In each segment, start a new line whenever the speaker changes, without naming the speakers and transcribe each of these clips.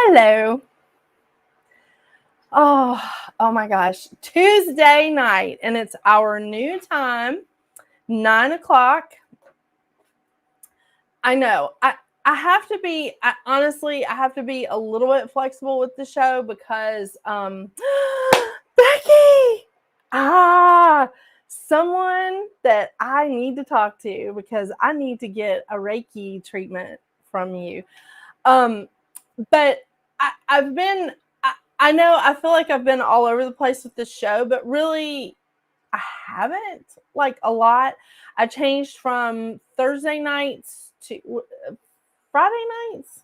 Hello. Oh my gosh. Tuesday night, and it's our new time, 9 o'clock. I know. I have to be, honestly, I have to be a little bit flexible with the show because, Becky! Someone that I need to talk to because I need to get a Reiki treatment from you. But I've been, I know, I feel like I've been all over the place with this show, but really, I haven't, like, a lot. I changed from Thursday nights to Friday nights.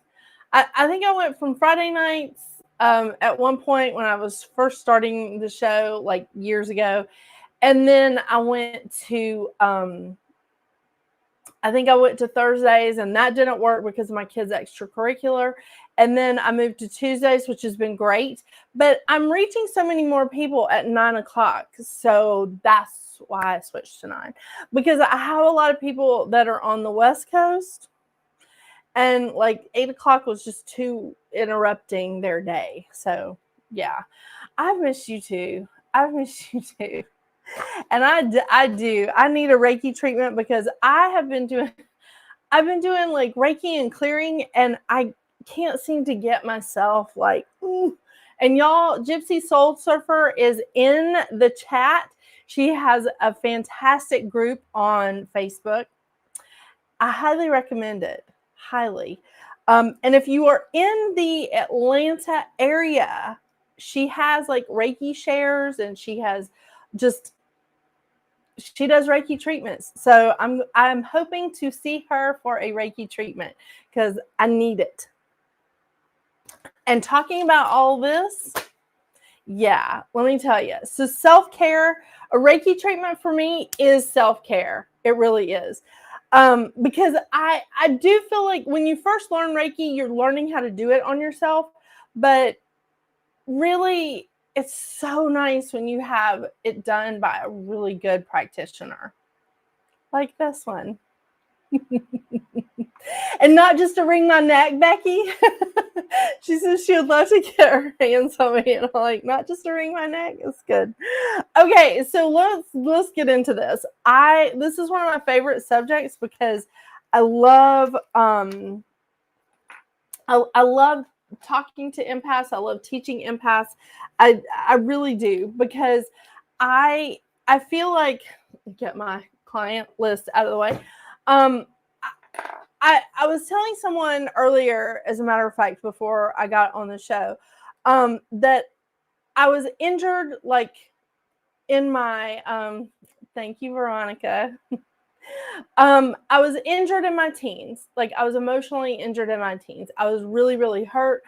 I think I went from Friday nights at one point when I was first starting the show, like years ago. And then I went to, I think I went to Thursdays, and that didn't work because of my kids' extracurricular. And then I moved to Tuesdays, which has been great. But I'm reaching so many more people at 9 o'clock. So that's why I switched to 9. Because I have a lot of people that are on the West Coast. And like 8 o'clock was just too interrupting their day. So yeah, I've missed you too. I've missed you too. And I do. I need a Reiki treatment because I've been doing like Reiki and clearing, and I can't seem to get myself like, ooh. And y'all, Gypsy Soul Surfer is in the chat. She has a fantastic group on Facebook. I highly recommend it. Highly. And if you are in the Atlanta area, she has like Reiki shares, and she does Reiki treatments. So I'm hoping to see her for a Reiki treatment because I need it. And talking about all this, yeah, let me tell you. So self-care, a Reiki treatment for me is self-care. It really is. Because I do feel like when you first learn Reiki, you're learning how to do it on yourself. But really, it's so nice when you have it done by a really good practitioner. Like this one. And not just to wring my neck, Becky. She says she would love to get her hands on me, and I'm like, not just to wring my neck. It's good. Okay, so let's get into this. This is one of my favorite subjects because I love I love talking to empaths. I love teaching empaths. I really do, because I feel like, get my client list out of the way. I was telling someone earlier, as a matter of fact, before I got on the show, that I was injured, like in my, thank you, Veronica. I was injured in my teens. Like, I was emotionally injured in my teens. I was really, really hurt.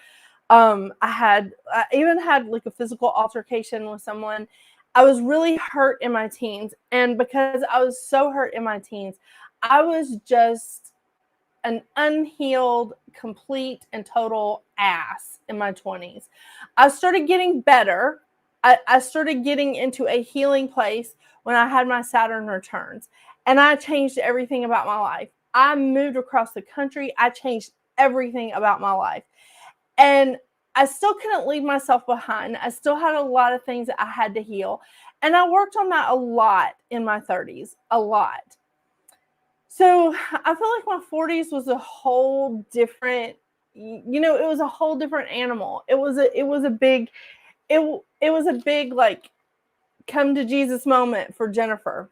I even had like a physical altercation with someone. I was really hurt in my teens. And because I was so hurt in my teens, I was just an unhealed, complete and total ass in my 20s. I started getting better. I started getting into a healing place when I had my Saturn returns. And I changed everything about my life. I moved across the country. I changed everything about my life. And I still couldn't leave myself behind. I still had a lot of things that I had to heal. And I worked on that a lot in my 30s, a lot. So I feel like my 40s was a whole different, it was a whole different animal. It was a big like come to Jesus moment for Jennifer.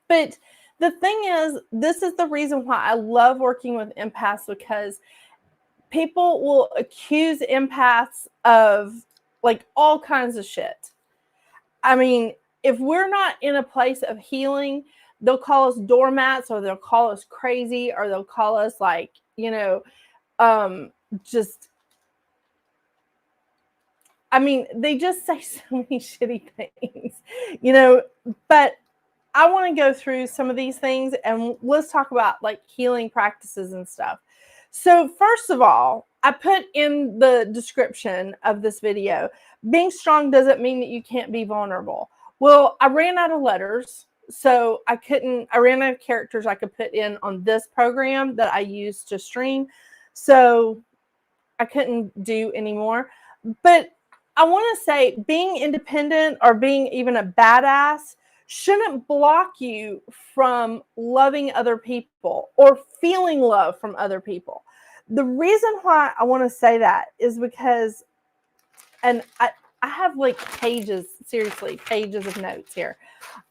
But the thing is, this is the reason why I love working with empaths, because people will accuse empaths of like all kinds of shit. I mean, if we're not in a place of healing, they'll call us doormats, or they'll call us crazy, or they'll call us like, just, I mean, they just say so many shitty things, but I want to go through some of these things, and let's talk about like healing practices and stuff. So first of all, I put in the description of this video, being strong doesn't mean that you can't be vulnerable. Well, I ran out of letters, so I ran out of characters I could put in on this program that I use to stream. So I couldn't do anymore. But I want to say being independent or being even a badass shouldn't block you from loving other people or feeling love from other people. The reason why I want to say that is because, and I have like pages, seriously, pages of notes here.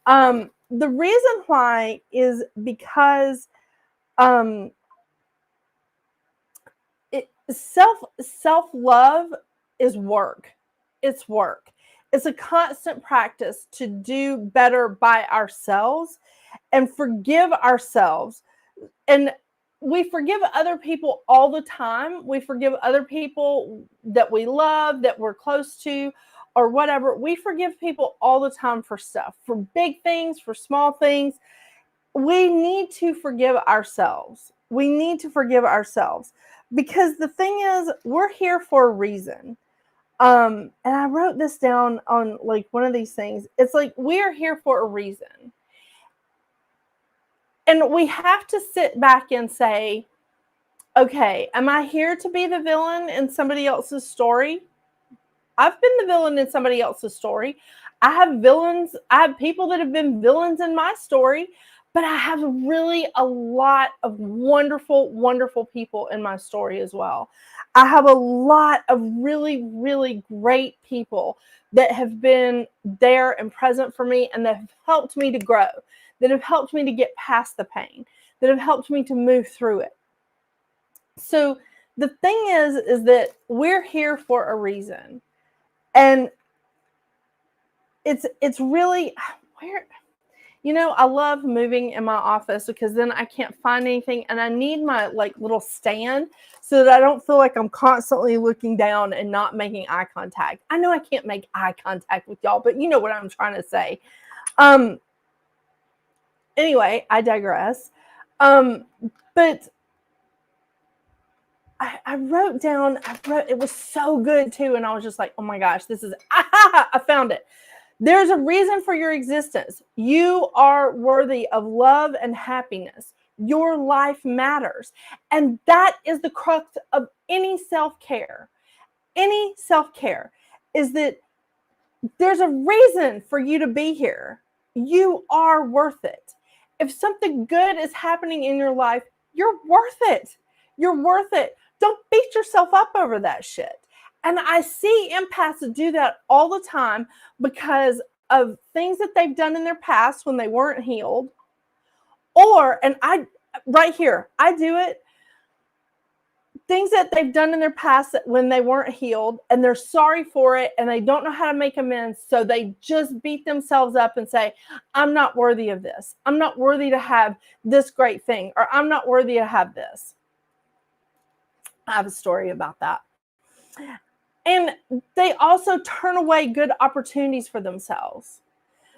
The reason why is because self-love is work. It's work. It's a constant practice to do better by ourselves and forgive ourselves. And we forgive other people all the time. We forgive other people that we love, that we're close to, or whatever. We forgive people all the time for stuff, for big things, for small things. We need to forgive ourselves. We need to forgive ourselves because the thing is, we're here for a reason. And I wrote this down on like one of these things. It's like, we are here for a reason. And we have to sit back and say, okay, am I here to be the villain in somebody else's story? I've been the villain in somebody else's story. I have villains. I have people that have been villains in my story, but I have really a lot of wonderful, wonderful people in my story as well. I have a lot of really, really great people that have been there and present for me and that have helped me to grow, that have helped me to get past the pain, that have helped me to move through it. So the thing is that we're here for a reason. And it's really where, you know, I love moving in my office because then I can't find anything and I need my like little stand so that I don't feel like I'm constantly looking down and not making eye contact. I know I can't make eye contact with y'all, but you know what I'm trying to say. Anyway, I digress. But I wrote down, it was so good too. And I was just like, oh my gosh, this is, I found it. There's a reason for your existence. You are worthy of love and happiness. Your life matters. And that is the crux of any self-care. Any self-care is that there's a reason for you to be here. You are worth it. If something good is happening in your life, you're worth it. You're worth it. Don't beat yourself up over that shit. And I see empaths do that all the time because of things that they've done in their past when they weren't healed. Or, and I, right here, I do it. Things that they've done in their past when they weren't healed and they're sorry for it and they don't know how to make amends. So they just beat themselves up and say, I'm not worthy of this. I'm not worthy to have this great thing, or I'm not worthy to have this. I have a story about that. And they also turn away good opportunities for themselves.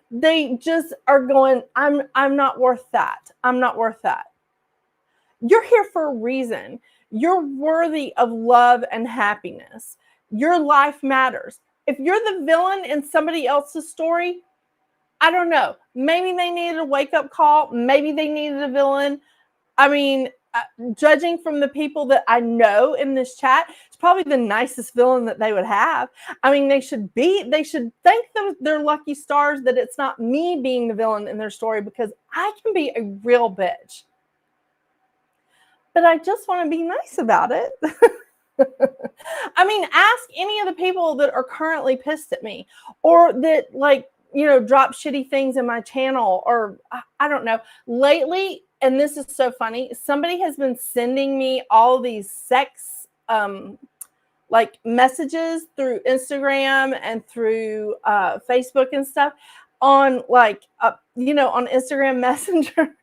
They just are going, I'm not worth that. I'm not worth that. You're here for a reason. You're worthy of love and happiness. Your life matters. If you're the villain in somebody else's story, I don't know. Maybe they needed a wake-up call. Maybe they needed a villain. I mean, judging from the people that I know in this chat, it's probably the nicest villain that they would have. I mean, they should thank their lucky stars that it's not me being the villain in their story, because I can be a real bitch. But I just want to be nice about it. I mean, ask any of the people that are currently pissed at me, or that, like, you know, drop shitty things in my channel, or I don't know. Lately, and this is so funny, somebody has been sending me all these sex like messages through Instagram and through Facebook and stuff on like you know, on Instagram Messenger.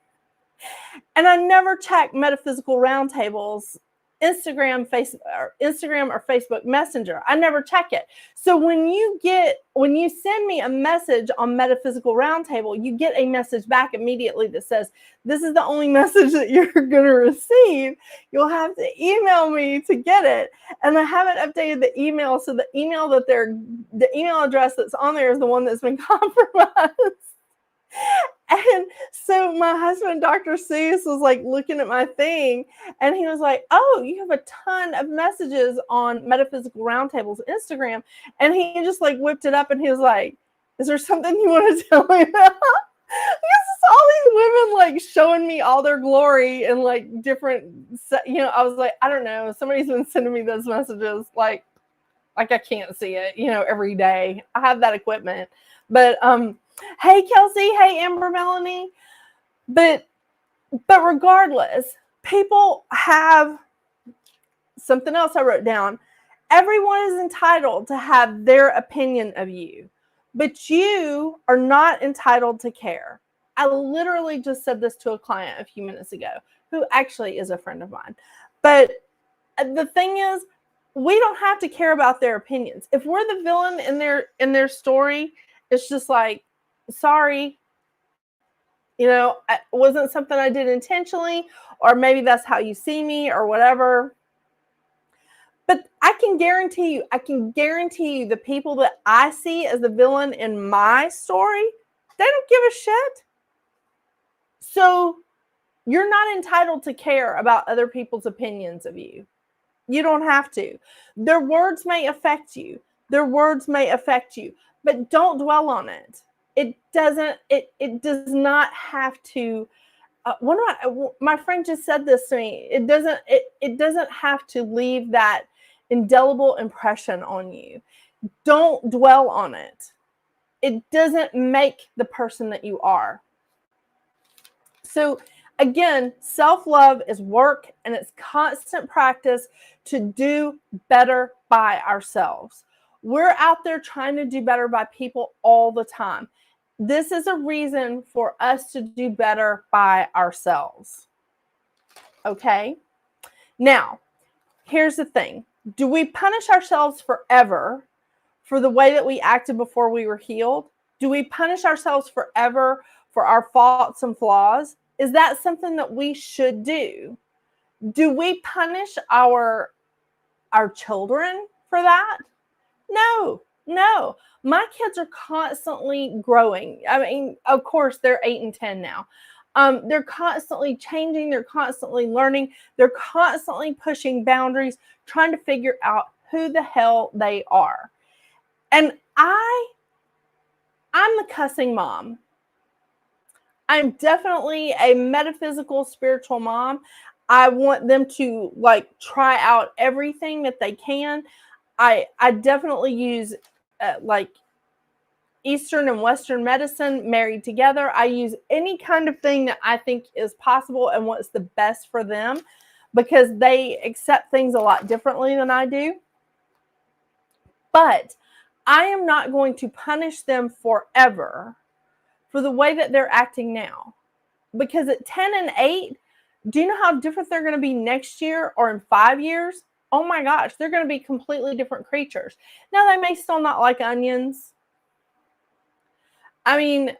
And I never check Metaphysical Round Table's Instagram or Facebook Messenger. I never check it. So when you send me a message on Metaphysical Round Table, you get a message back immediately that says, this is the only message that you're going to receive. You'll have to email me to get it. And I haven't updated the email, so the email address that's on there is the one that's been compromised. And so my husband, Dr. Seuss, was like looking at my thing and he was like, oh, you have a ton of messages on Metaphysical Round Table's Instagram. And he just like whipped it up and he was like, is there something you want to tell me about? Because it's all these women like showing me all their glory and like different, I was like, I don't know. Somebody's been sending me those messages like I can't see it, every day. I have that equipment. But hey Kelsey, hey Amber Melanie. But regardless, people have something else I wrote down. Everyone is entitled to have their opinion of you, but you are not entitled to care. I literally just said this to a client a few minutes ago, who actually is a friend of mine. But the thing is, we don't have to care about their opinions. If we're the villain in their story, it's just like, sorry, it wasn't something I did intentionally, or maybe that's how you see me or whatever. But I can guarantee you the people that I see as the villain in my story, they don't give a shit. So you're not entitled to care about other people's opinions of you. You don't have to. Their words may affect you. But don't dwell on it. It does not have to. My friend just said this to me. It doesn't have to leave that indelible impression on you. Don't dwell on it. It doesn't make the person that you are. So again, self-love is work, and it's constant practice to do better by ourselves. We're out there trying to do better by people all the time. This is a reason for us to do better by ourselves. Okay? Now, here's the thing. Do we punish ourselves forever for the way that we acted before we were healed? Do we punish ourselves forever for our faults and flaws? Is that something that we should do? Do we punish our children for that? No. My kids are constantly growing. I mean, of course, they're 8 and 10 now. They're constantly changing. They're constantly learning. They're constantly pushing boundaries, trying to figure out who the hell they are. And I'm the cussing mom. I'm definitely a metaphysical, spiritual mom. I want them to try out everything that they can. I definitely use Eastern and Western medicine married together. I use any kind of thing that I think is possible and what's the best for them, because they accept things a lot differently than I do. But I am not going to punish them forever for the way that they're acting now. Because at 10 and 8, do you know how different they're going to be next year or in 5 years? Oh my gosh, they're going to be completely different creatures. Now, they may still not like onions. I mean,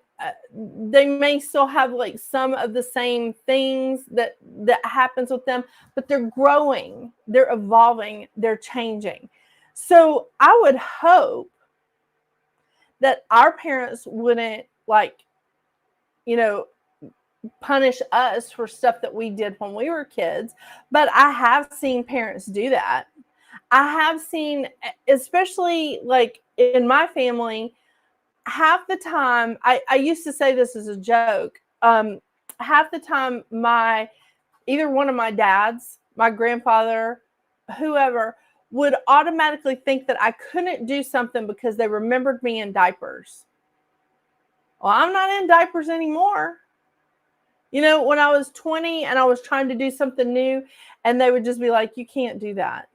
they may still have some of the same things that happens with them, but they're growing, they're evolving, they're changing. So I would hope that our parents wouldn't punish us for stuff that we did when we were kids. But I have seen parents do that. I have seen, especially in my family, half the time, I used to say this as a joke. Half the time, either one of my dads, my grandfather, whoever, would automatically think that I couldn't do something because they remembered me in diapers. Well, I'm not in diapers anymore. When I was 20 and I was trying to do something new, and they would just be like, you can't do that.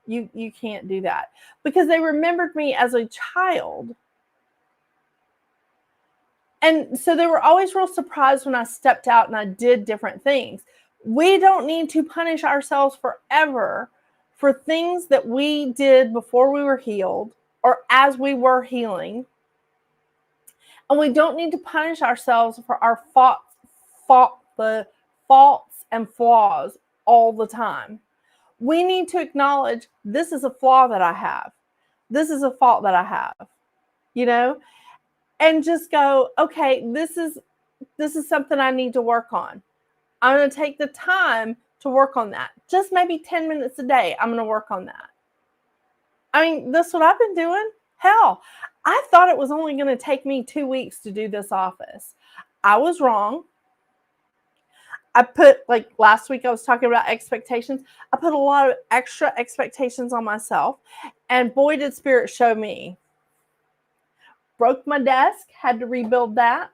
You can't do that. Because they remembered me as a child. And so they were always real surprised when I stepped out and I did different things. We don't need to punish ourselves forever for things that we did before we were healed or as we were healing. And we don't need to punish ourselves for our the faults and flaws all the time. We need to acknowledge, this is a flaw that I have. This is a fault that I have, and just go, okay, this is this is something I need to work on. I'm going to take the time to work on that. Just maybe 10 minutes a day, I'm going to work on that. I mean, that's what I've been doing. Hell, I thought it was only going to take me 2 weeks to do this office. I was wrong. I put, like last week I was talking about expectations. I put a lot of extra expectations on myself. And boy, did Spirit show me. Broke my desk, had to rebuild that.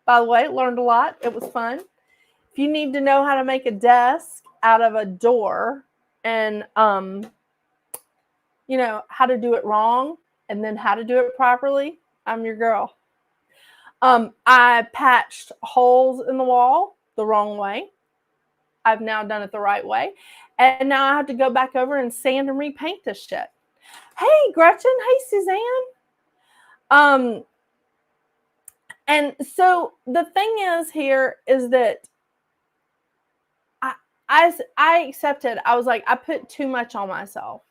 By the way, learned a lot. It was fun. If you need to know how to make a desk out of a door and, you know, how to do it wrong and then how to do it properly, I'm your girl. I patched holes in the wall the wrong way. I've now done it the right way. And now I have to go back over and sand and repaint this shit. Hey, Gretchen. Hey, Suzanne. And so the thing is here is that I accepted. I was like, I put too much on myself.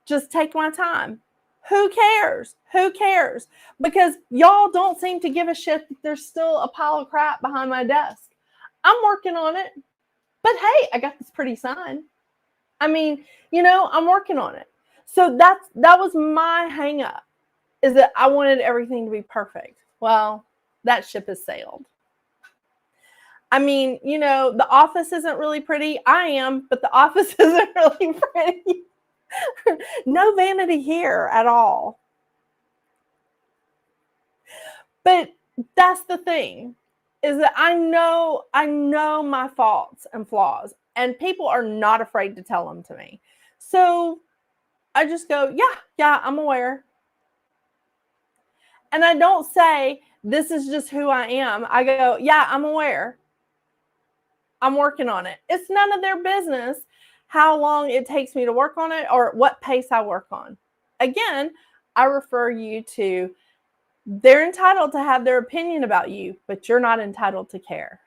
Just take my time. Who cares? Who cares? Because y'all don't seem to give a shit that there's still a pile of crap behind my desk. I'm working on it. But hey, I got this pretty sign. I mean, you know, I'm working on it. So that was my hang up, is that I wanted everything to be perfect. Well, that ship has sailed. I mean, you know, the office isn't really pretty. I am, but the office isn't really pretty. No vanity here at all. But that's the thing, is that I know my faults and flaws, and people are not afraid to tell them to me. So I just go, yeah, I'm aware. And I don't say, this is just who I am. I go, yeah, I'm aware. I'm working on it. It's none of their business how long it takes me to work on it or what pace I work on. Again, I refer you to, they're entitled to have their opinion about you, but you're not entitled to care.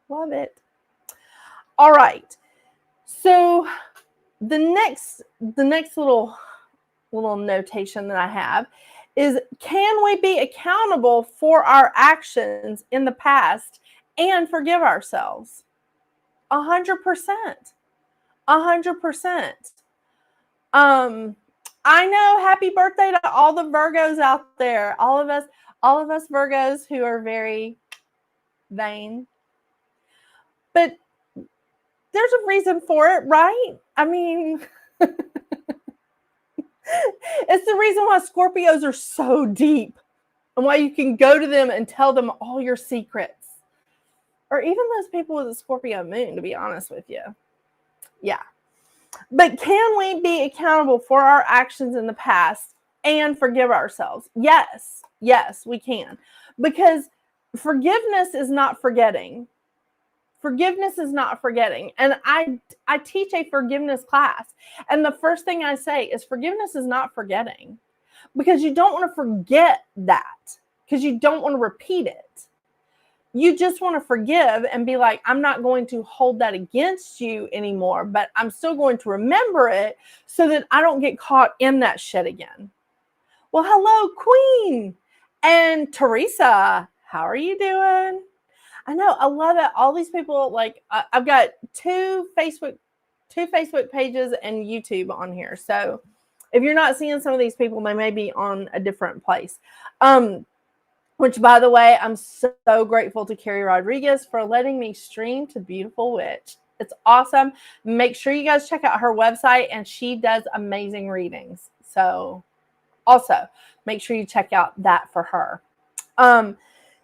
Love it. All right. So the next little notation that I have is, can we be accountable for our actions in the past and forgive ourselves? 100%. 100%. I know, happy birthday to all the Virgos out there. All of us Virgos who are very vain. But there's a reason for it, right? I mean, it's the reason why Scorpios are so deep and why you can go to them and tell them all your secrets. Or even those people with a Scorpio moon, to be honest with you. Yeah. But can we be accountable for our actions in the past and forgive ourselves? Yes. Yes, we can. Because forgiveness is not forgetting. Forgiveness is not forgetting. And I teach a forgiveness class. And the first thing I say is forgiveness is not forgetting. Because you don't want to forget that. Because you don't want to repeat it. You just want to forgive and be like, I'm not going to hold that against you anymore, but I'm still going to remember it so that I don't get caught in that shit again. Well, hello, Queen. And Teresa, how are you doing? I know, I love it. All these people, like, I've got two Facebook pages and YouTube on here. So if you're not seeing some of these people, they may be on a different place. Which, by the way, I'm so grateful to Carrie Rodriguez for letting me stream to Beautiful Witch. It's awesome. Make sure you guys check out her website, and she does amazing readings. So also make sure you check out that for her.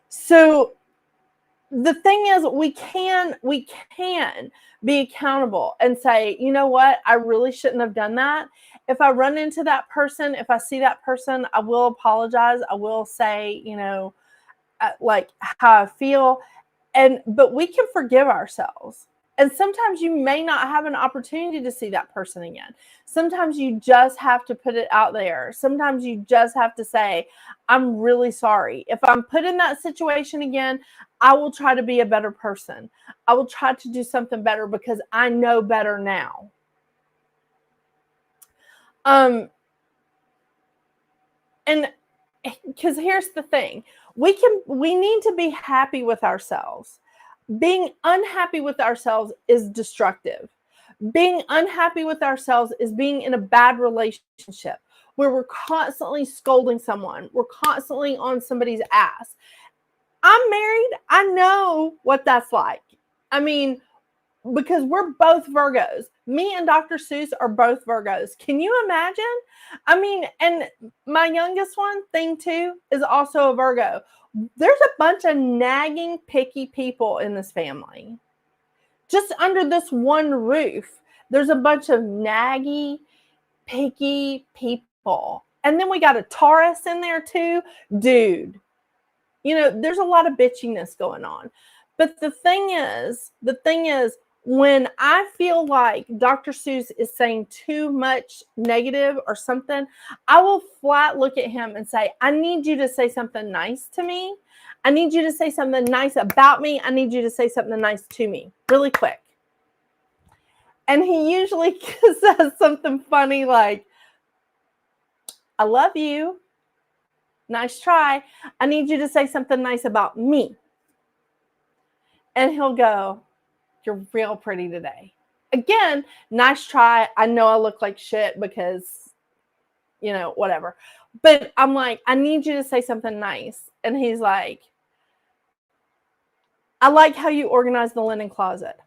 So the thing is, we can be accountable and say, you know what, I really shouldn't have done that. If I run into that person, if I see that person, I will apologize. I will say, you know, like how I feel. But we can forgive ourselves. And sometimes you may not have an opportunity to see that person again. Sometimes you just have to put it out there. Sometimes you just have to say, I'm really sorry. If I'm put in that situation again, I will try to be a better person. I will try to do something better because I know better now. And because here's the thing. We need to be happy with ourselves. Being unhappy with ourselves is destructive. Being unhappy with ourselves is being in a bad relationship where we're constantly scolding someone. We're constantly on somebody's ass. I'm married. I know what that's like. I mean, because we're both Virgos. Me and Dr. Seuss are both Virgos. Can you imagine? I mean, and my youngest one, Thing 2, is also a Virgo. There's a bunch of nagging, picky people in this family. Just under this one roof, there's a bunch of naggy, picky people. And then we got a Taurus in there too. Dude, you know, there's a lot of bitchiness going on. But the thing is, when I feel like Dr. Seuss is saying too much negative or something, I will flat look at him and say, I need you to say something nice to me. I need you to say something nice about me. I need you to say something nice to me really quick. And he usually says something funny like, I love you. Nice try. I need you to say something nice about me. And he'll go, you're real pretty today. Again, nice try. I know I look like shit because, you know, whatever. But I'm like, I need you to say something nice. And he's like, I like how you organize the linen closet.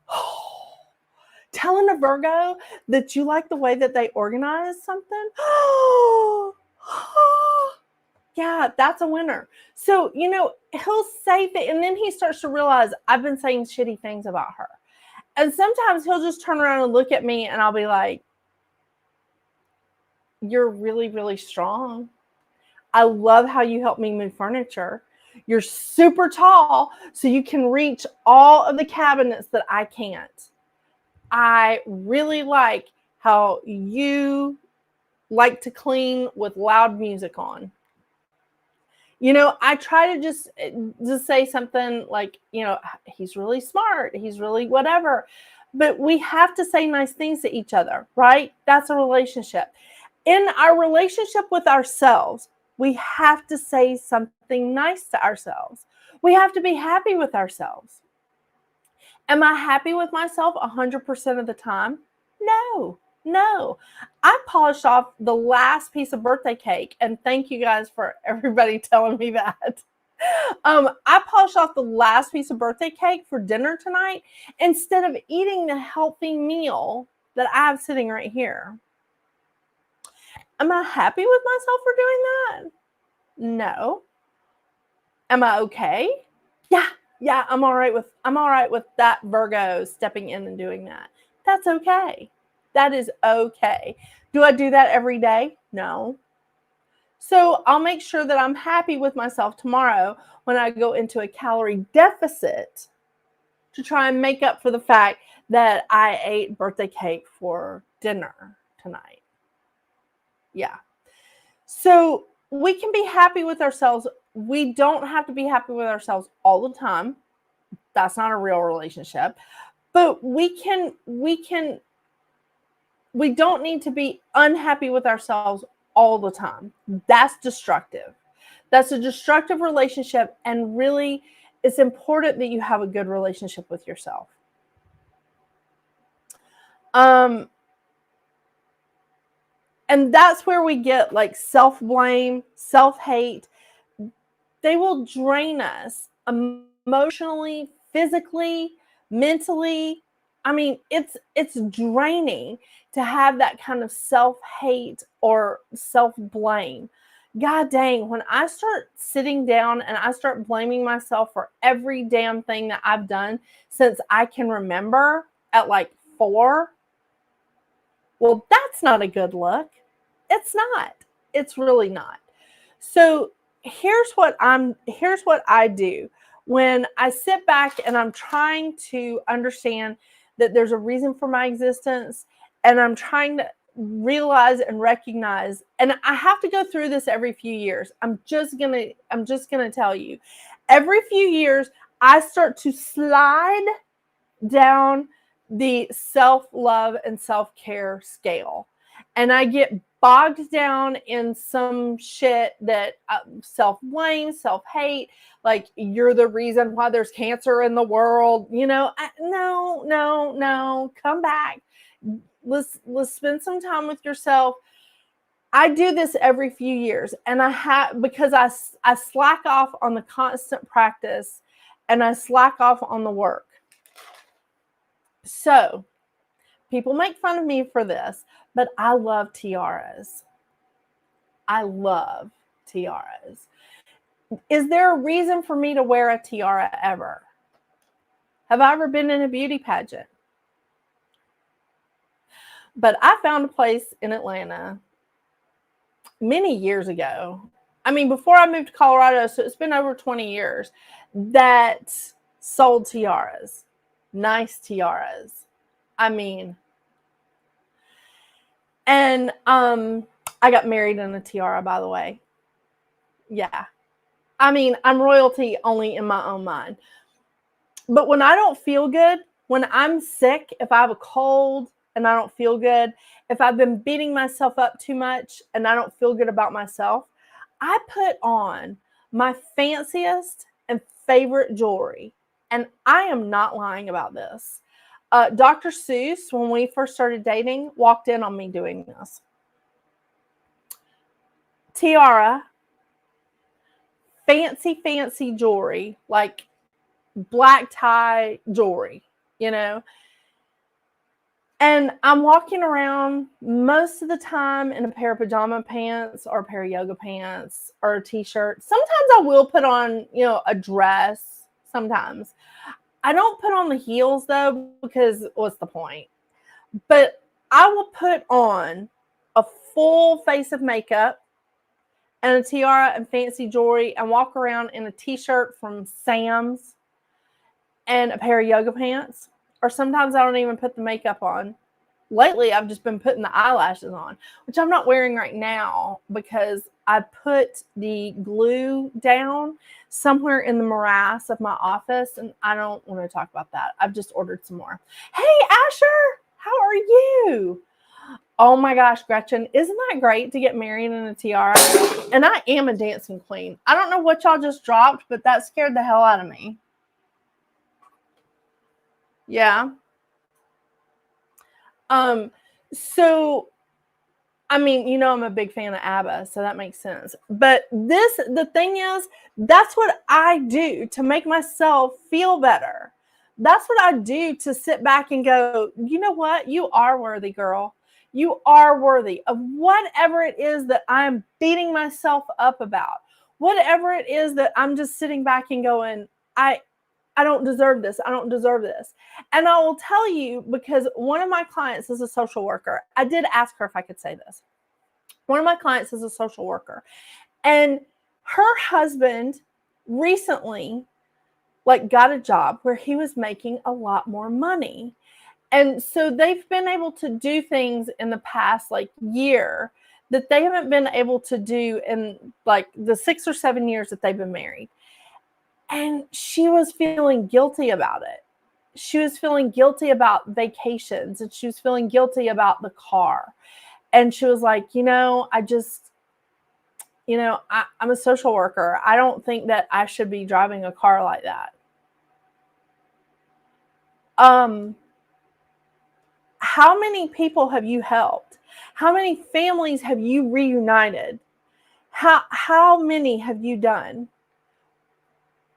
Telling a Virgo that you like the way that they organize something? Yeah, that's a winner. So, you know, he'll say that, and then he starts to realize I've been saying shitty things about her. And sometimes he'll just turn around and look at me and I'll be like, you're really, really strong. I love how you help me move furniture. You're super tall, so you can reach all of the cabinets that I can't. I really like how you like to clean with loud music on. You know, I try to just say something like, you know, he's really smart. He's really whatever. But we have to say nice things to each other, right? That's a relationship. In our relationship with ourselves, we have to say something nice to ourselves. We have to be happy with ourselves. Am I happy with myself 100% of the time? No. I polished off the last piece of birthday cake, and thank you guys for everybody telling me that. I polished off the last piece of birthday cake for dinner tonight instead of eating the healthy meal that I have sitting right here. Am I happy with myself for doing that? No. Am I okay? Yeah, I'm all right with that Virgo stepping in and doing that. That's okay. That is okay. Do I do that every day? No. So I'll make sure that I'm happy with myself tomorrow when I go into a calorie deficit to try and make up for the fact that I ate birthday cake for dinner tonight. Yeah. So we can be happy with ourselves. We don't have to be happy with ourselves all the time. That's not a real relationship. But we don't need to be unhappy with ourselves all the time. That's destructive. That's a destructive relationship. And really, it's important that you have a good relationship with yourself. And that's where we get like self-blame, self-hate. They will drain us emotionally, physically, mentally. I mean, it's draining to have that kind of self-hate or self-blame. God dang, when I start sitting down and I start blaming myself for every damn thing that I've done since I can remember at like 4, well, that's not a good look. It's not. It's really not. So here's what I do when I sit back and I'm trying to understand that there's a reason for my existence, and I'm trying to realize and recognize, and I have to go through this every few years. I'm just gonna tell you, every few years I start to slide down the self-love and self-care scale, and I get bogged down in some shit that self-blame, self-hate, like you're the reason why there's cancer in the world, no, come back. Let's spend some time with yourself. I do this every few years, and because I slack off on the constant practice and I slack off on the work. So people make fun of me for this, but I love tiaras. I love tiaras. Is there a reason for me to wear a tiara ever? Have I ever been in a beauty pageant? But I found a place in Atlanta many years ago. I mean, before I moved to Colorado, so it's been over 20 years, that sold tiaras. Nice tiaras. I mean, and I got married in a tiara, by the way. Yeah. I mean, I'm royalty only in my own mind. But when I don't feel good, when I'm sick, if I have a cold and I don't feel good, if I've been beating myself up too much and I don't feel good about myself, I put on my fanciest and favorite jewelry. And I am not lying about this. Dr. Seuss, when we first started dating, walked in on me doing this. Tiara, fancy jewelry, like black tie jewelry, And I'm walking around most of the time in a pair of pajama pants or a pair of yoga pants or a t-shirt. Sometimes I will put on, a dress sometimes. I don't put on the heels though, because what's the point? But I will put on a full face of makeup and a tiara and fancy jewelry and walk around in a t-shirt from Sam's and a pair of yoga pants. Or sometimes I don't even put the makeup on. Lately, I've just been putting the eyelashes on, which I'm not wearing right now because I put the glue down somewhere in the morass of my office, and I don't want to talk about that. I've just ordered some more. Hey, Asher, how are you? Oh my gosh, Gretchen, isn't that great to get married in a tiara? And I am a dancing queen. I don't know what y'all just dropped, but that scared the hell out of me. Yeah. So, I mean, I'm a big fan of ABBA, so that makes sense. But the thing is, that's what I do to make myself feel better. That's what I do to sit back and go, you know what? You are worthy, girl. You are worthy of whatever it is that I'm beating myself up about. Whatever it is that I'm just sitting back and going, I don't deserve this. I don't deserve this. And I will tell you, because one of my clients is a social worker. I did ask her if I could say this. One of my clients is a social worker. And her husband recently got a job where he was making a lot more money. And so they've been able to do things in the past year that they haven't been able to do in the 6 or 7 years that they've been married. And she was feeling guilty about it. She was feeling guilty about vacations, and she was feeling guilty about the car. And she was like, I'm a social worker. I don't think that I should be driving a car like that. How many people have you helped? How many families have you reunited? How many have you done?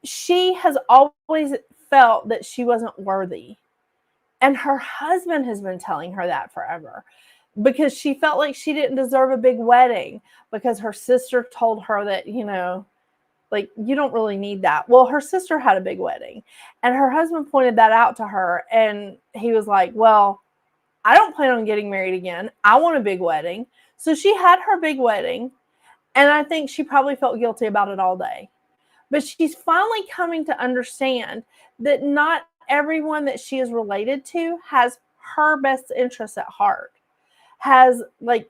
She has always felt that she wasn't worthy. And her husband has been telling her that forever, because she felt like she didn't deserve a big wedding, because her sister told her that, you don't really need that. Well, her sister had a big wedding, and her husband pointed that out to her. And he was like, well, I don't plan on getting married again. I want a big wedding. So she had her big wedding. And I think she probably felt guilty about it all day. But she's finally coming to understand that not everyone that she is related to has her best interests at heart. They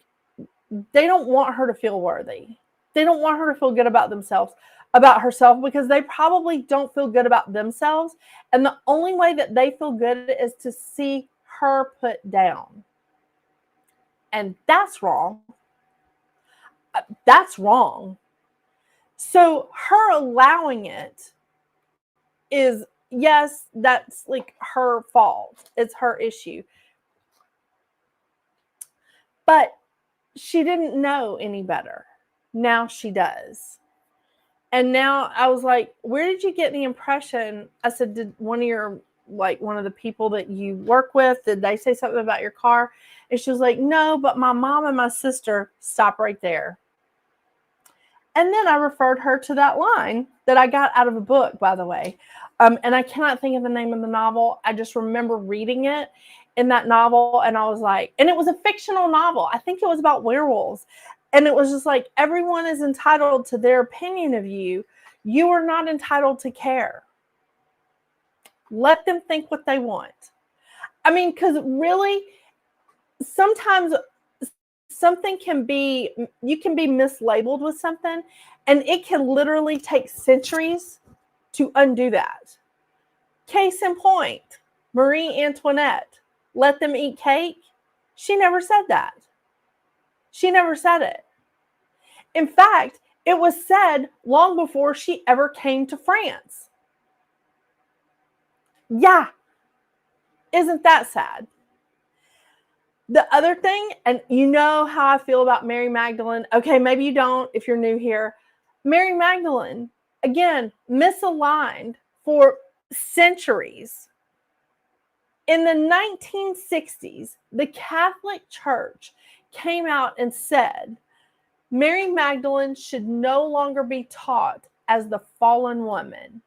don't want her to feel worthy. They don't want her to feel good about herself, because they probably don't feel good about themselves. And the only way that they feel good is to see her put down. And that's wrong. That's wrong. So her allowing it is, yes, that's like her fault. It's her issue. But she didn't know any better. Now she does. And now I was like, where did you get the impression? I said, did one of the people that you work with, did they say something about your car? And she was like, no, but my mom and my sister, stop right there. And then I referred her to that line that I got out of a book, by the way. And I cannot think of the name of the novel. I just remember reading it in that novel. And I was like, and it was a fictional novel. I think it was about werewolves. And it was just like, everyone is entitled to their opinion of you. You are not entitled to care. Let them think what they want. I mean, because really, sometimes something can be, you can be mislabeled with something, and it can literally take centuries to undo that. Case in point, Marie Antoinette, let them eat cake. She never said that. She never said it. In fact, it was said long before she ever came to France. Yeah. Isn't that sad? The other thing, and you know how I feel about Mary Magdalene. Okay, maybe you don't if you're new here. Mary Magdalene, again, misaligned for centuries. In the 1960s, the Catholic Church came out and said Mary Magdalene should no longer be taught as the fallen woman.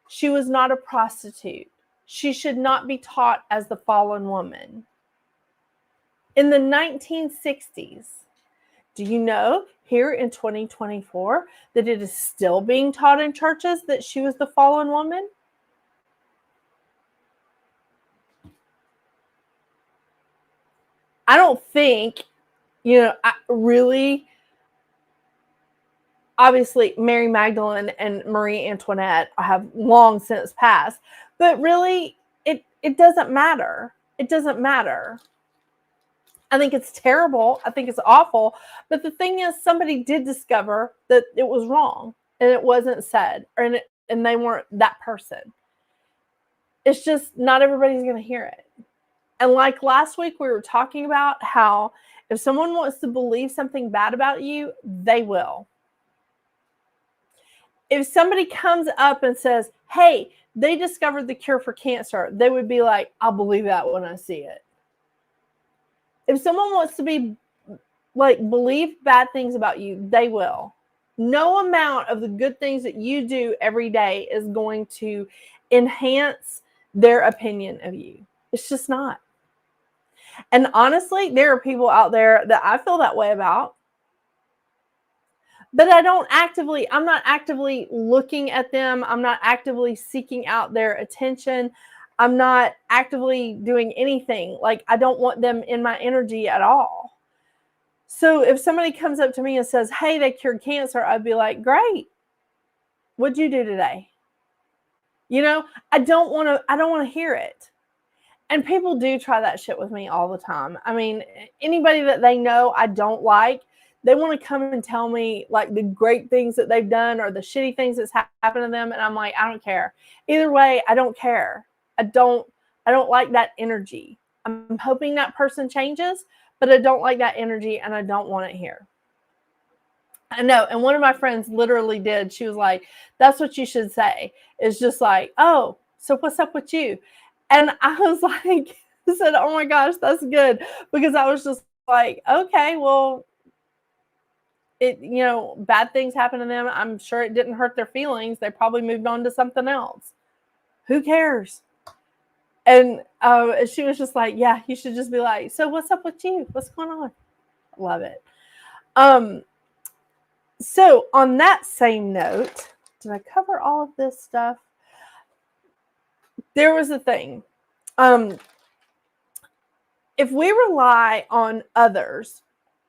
She was not a prostitute. She should not be taught as the fallen woman. In the 1960s, do you know here in 2024 that it is still being taught in churches that she was the fallen woman? I don't think, obviously Mary Magdalene and Marie Antoinette have long since passed, but really it doesn't matter. It doesn't matter. I think it's terrible. I think it's awful. But the thing is, somebody did discover that it was wrong and it wasn't said, and they weren't that person. It's just not everybody's going to hear it. And like last week, we were talking about how if someone wants to believe something bad about you, they will. If somebody comes up and says, hey, they discovered the cure for cancer, they would be like, I'll believe that when I see it. If someone wants to believe bad things about you, they will. No amount of the good things that you do every day is going to enhance their opinion of you. It's just not. And honestly, there are people out there that I feel that way about. But I'm not actively looking at them. I'm not actively seeking out their attention. I'm not actively doing anything. Like, I don't want them in my energy at all. So if somebody comes up to me and says, hey, they cured cancer, I'd be like, great. What'd you do today? I don't want to hear it. And people do try that shit with me all the time. I mean, anybody that they know I don't like, they want to come and tell me like the great things that they've done or the shitty things that's happened to them. And I'm like, I don't care. Either way, I don't care. I don't like that energy. I'm hoping that person changes, but I don't like that energy and I don't want it here. I know. And one of my friends literally did. She was like, that's what you should say. It's just like, oh, so what's up with you? And I was like, I said, oh my gosh, that's good. Because I was just like, okay, well, bad things happen to them. I'm sure it didn't hurt their feelings. They probably moved on to something else. Who cares? And she was just like, yeah, you should just be like, so what's up with you? What's going on? Love it. So on that same note, did I cover all of this stuff? There was a thing. If we rely on others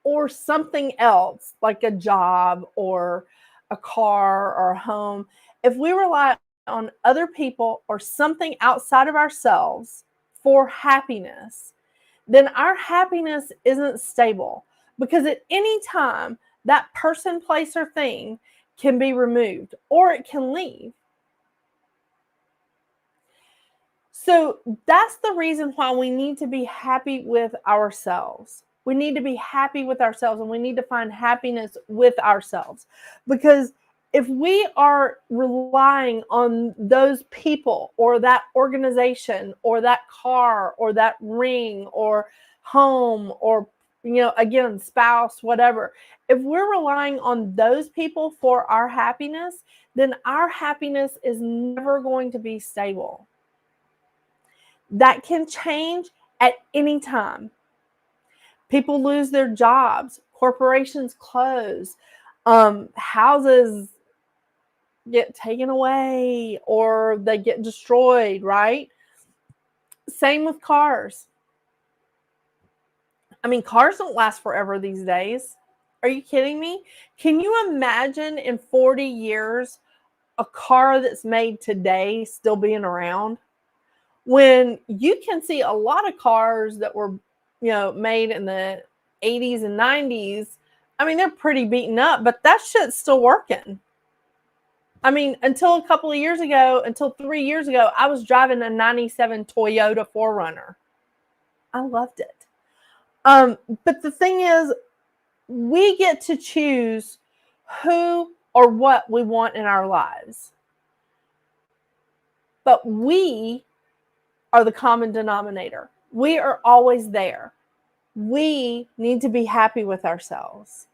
or something else, like a job or a car or a home, if we rely on other people or something outside of ourselves for happiness, then our happiness isn't stable because at any time that person, place, or thing can be removed or it can leave. So that's the reason why we need to be happy with ourselves. We need to be happy with ourselves, and we need to find happiness with ourselves. Because if we are relying on those people or that organization or that car or that ring or home or, again, spouse, whatever, if we're relying on those people for our happiness, then our happiness is never going to be stable. That can change at any time. People lose their jobs, corporations close, houses get taken away or they get destroyed, right? Same with cars. I mean, cars don't last forever these days. Are you kidding me? Can you imagine in 40 years a car that's made today still being around? When you can see a lot of cars that were, made in the 80s and 90s, I mean, they're pretty beaten up, but that shit's still working. I mean, until a couple of years ago, until 3 years ago, I was driving a 97 Toyota 4Runner. I loved it. But the thing is, we get to choose who or what we want in our lives. But we are the common denominator. We are always there. We need to be happy with ourselves.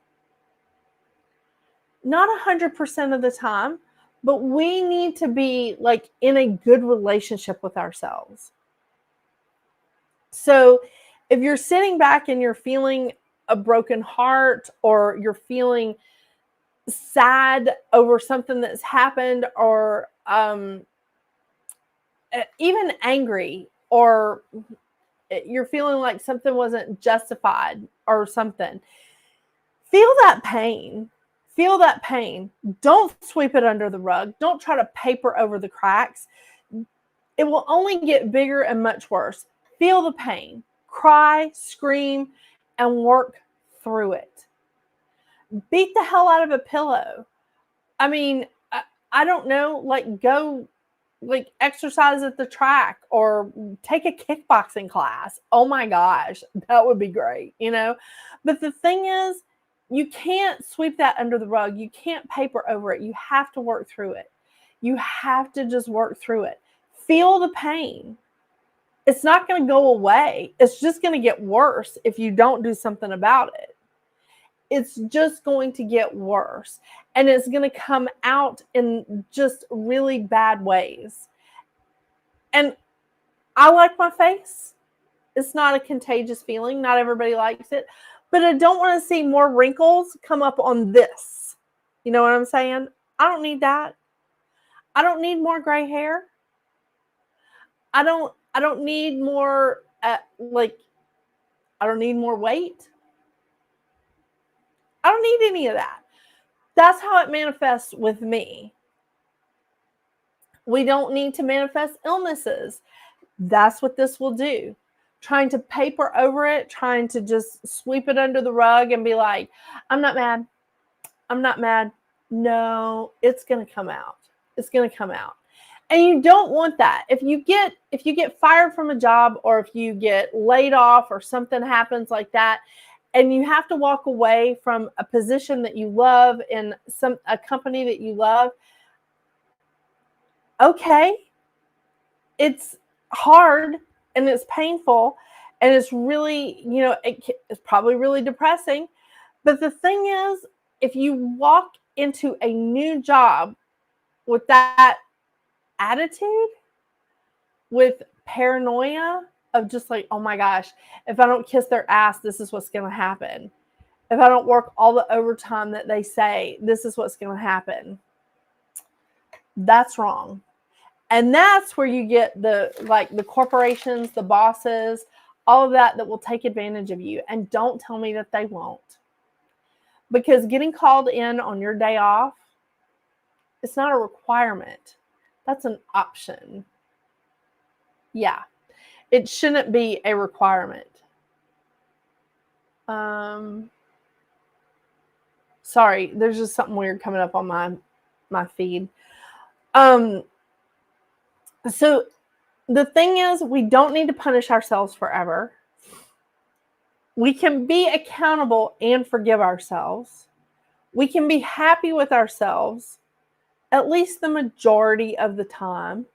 Not 100% of the time, but we need to be like in a good relationship with ourselves. So if you're sitting back and you're feeling a broken heart, or you're feeling sad over something that's happened, or even angry, or you're feeling like something wasn't justified or something, feel that pain. Feel that pain. Don't sweep it under the rug. Don't try to paper over the cracks. It will only get bigger and much worse. Feel the pain. Cry, scream, and work through it. Beat the hell out of a pillow. I mean, I don't know, like go like exercise at the track or take a kickboxing class. Oh my gosh, that would be great, But the thing is, you can't sweep that under the rug. You can't paper over it. You have to work through it. You have to just work through it. Feel the pain. It's not going to go away. It's just going to get worse if you don't do something about it. It's just going to get worse. And it's going to come out in just really bad ways. And I like my face. It's not a contagious feeling. Not everybody likes it. But I don't want to see more wrinkles come up on this. You know what I'm saying? I don't need that. I don't need more gray hair. I don't need more I don't need more weight. I don't need any of that. That's how it manifests with me. We don't need to manifest illnesses. That's what this will do. Trying to paper over it, trying to just sweep it under the rug and be like, I'm not mad. I'm not mad. No, it's going to come out. It's going to come out. And you don't want that. If you get fired from a job, or if you get laid off or something happens like that, and you have to walk away from a position that you love in a company that you love, okay, it's hard and it's painful and it's really, it's probably really depressing. But the thing is, if you walk into a new job with that attitude, with paranoia of just like, oh my gosh, if I don't kiss their ass, this is what's going to happen. If I don't work all the overtime that they say, this is what's going to happen. That's wrong. And that's where you get the corporations, the bosses, all of that will take advantage of you. And don't tell me that they won't. Because getting called in on your day off, it's not a requirement. That's an option. Yeah. It shouldn't be a requirement. Sorry, there's just something weird coming up on my feed. So the thing is, we don't need to punish ourselves forever. We can be accountable and forgive ourselves. We can be happy with ourselves at least the majority of the time.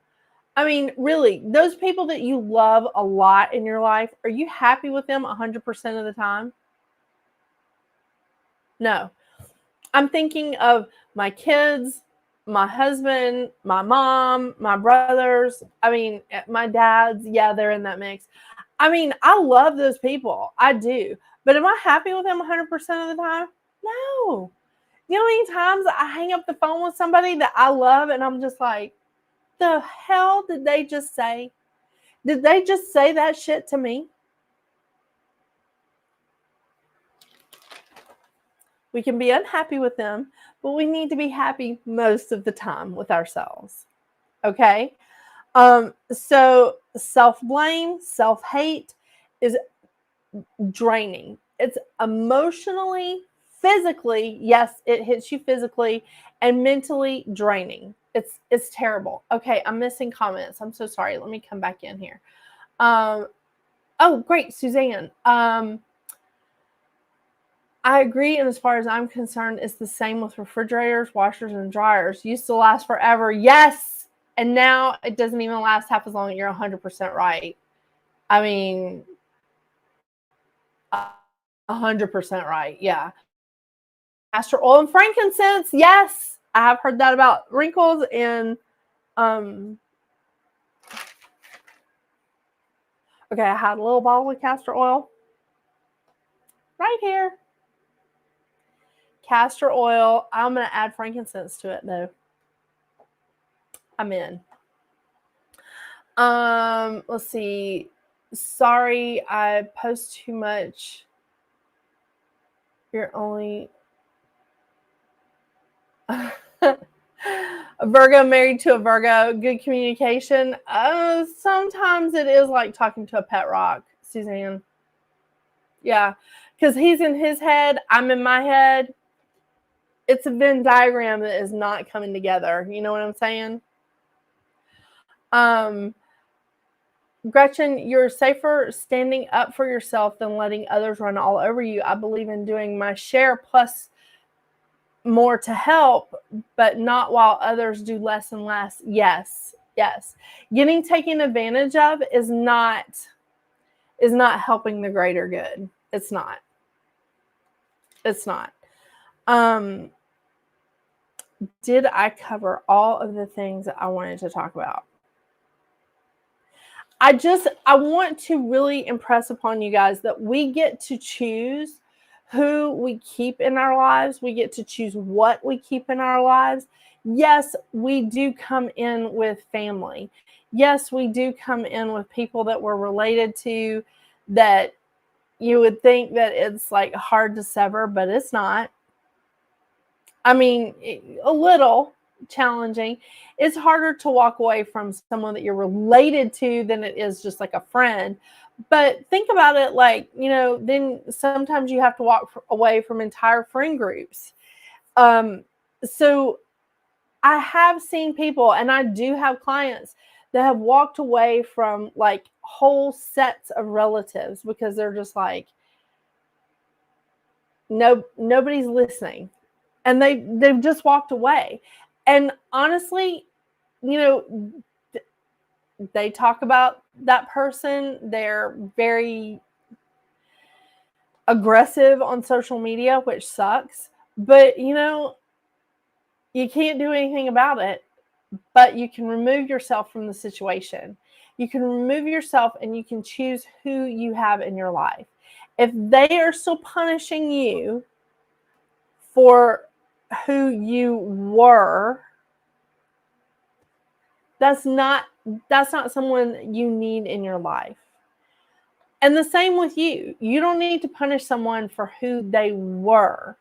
I mean, really, those people that you love a lot in your life, are you happy with them 100% of the time? No. I'm thinking of my kids, my husband, my mom, my brothers. I mean, my dad's, yeah, they're in that mix. I mean, I love those people. I do. But am I happy with them 100% of the time? No. You know how many times I hang up the phone with somebody that I love and I'm just like, the hell did they just say? Did they just say that shit to me? We can be unhappy with them, but we need to be happy most of the time with ourselves. Okay? So self-blame, self-hate is draining. It's emotionally, physically, yes, it hits you physically, and mentally draining. It's terrible. Okay, I'm missing comments. I'm so sorry. Let me come back in here. Oh, great, Suzanne. I agree, and as far as I'm concerned, it's the same with refrigerators, washers, and dryers. Used to last forever. Yes, and now it doesn't even last half as long. You're 100% right. I mean, 100% right. Yeah. Castor oil and frankincense. Yes, I have heard that about wrinkles and okay, I had a little bottle of castor oil right here. Castor oil. I'm going to add frankincense to it though. I'm in. Let's see. Sorry, I post too much. You're only a Virgo married to a Virgo. Good communication. Sometimes it is like talking to a pet rock, Suzanne. Yeah, because he's in his head, I'm in my head. It's a Venn diagram that is not coming together. You know what I'm saying? Gretchen, you're safer standing up for yourself than letting others run all over you. I believe in doing my share plus more to help, but not while others do less and less. Yes, yes. Getting taken advantage of is not helping the greater good. It's not. It's not. Did I cover all of the things that I wanted to talk about? I want to really impress upon you guys that we get to choose who we keep in our lives. We get to choose what we keep in our lives. Yes, we do come in with family. Yes, we do come in with people that we're related to that you would think that it's like hard to sever, but it's not. I mean, a little challenging. It's harder to walk away from someone that you're related to than it is just like a friend. But think about it like, then sometimes you have to walk away from entire friend groups. So I have seen people, and I do have clients that have walked away from like whole sets of relatives because they're just like, nobody's listening. And they've just walked away. And honestly, they talk about that person. They're very aggressive on social media, which sucks. But, you can't do anything about it. But you can remove yourself from the situation. You can remove yourself and you can choose who you have in your life. If they are still punishing you for who you were, that's not someone you need in your life. And the same with you. You don't need to punish someone for who they were.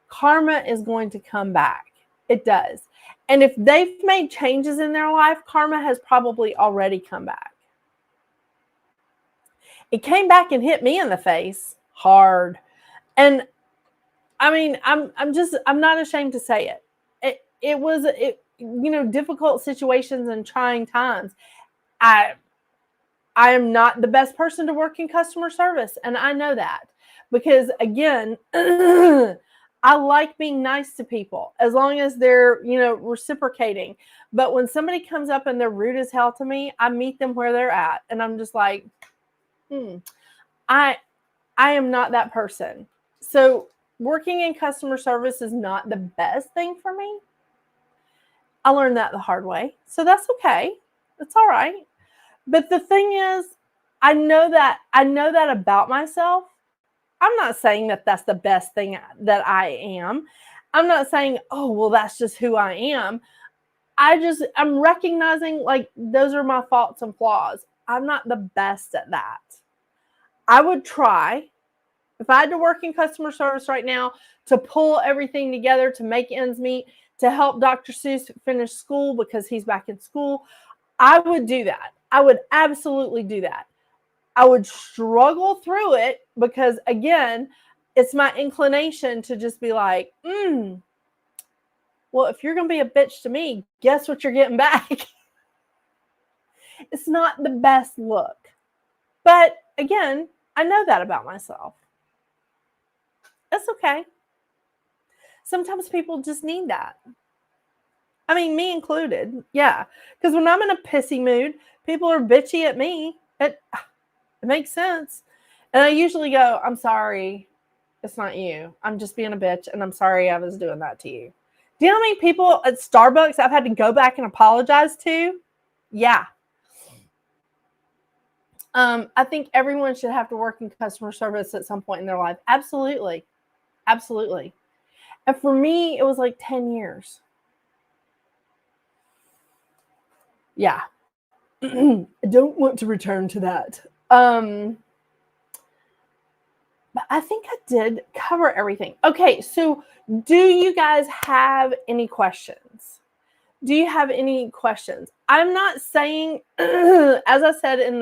Karma is going to come back. It does. And if they've made changes in their life, karma has probably already come back. It came back and hit me in the face hard. And I mean, I'm not ashamed to say it. It was, difficult situations and trying times. I am not the best person to work in customer service, and I know that because, again, I like being nice to people as long as they're, reciprocating. But when somebody comes up and they're rude as hell to me, I meet them where they're at, and I'm just like, I am not that person. So working in customer service is not the best thing for me. I learned that the hard way, so that's okay. It's all right. But the thing is, I know that about myself. I'm not saying that that's the best thing that I am. I'm not saying, oh, well, that's just who I am. I'm recognizing, like, those are my faults and flaws. I'm not the best at that. I would try, if I had to work in customer service right now, to pull everything together, to make ends meet, to help Dr. Seuss finish school because he's back in school, I would do that. I would absolutely do that. I would struggle through it because, again, it's my inclination to just be like, well, if you're going to be a bitch to me, guess what you're getting back? It's not the best look. But, again, I know that about myself. That's okay. Sometimes people just need that. I mean, me included. Yeah. Because when I'm in a pissy mood, people are bitchy at me. It makes sense. And I usually go, I'm sorry. It's not you. I'm just being a bitch. And I'm sorry I was doing that to you. Do you know how many people at Starbucks I've had to go back and apologize to? Yeah. I think everyone should have to work in customer service at some point in their life. Absolutely. Absolutely. And for me, it was like 10 years. Yeah. I don't want to return to that. But I think I did cover everything. Okay, so do you guys have any questions? Do you have any questions? I'm not saying, as I said in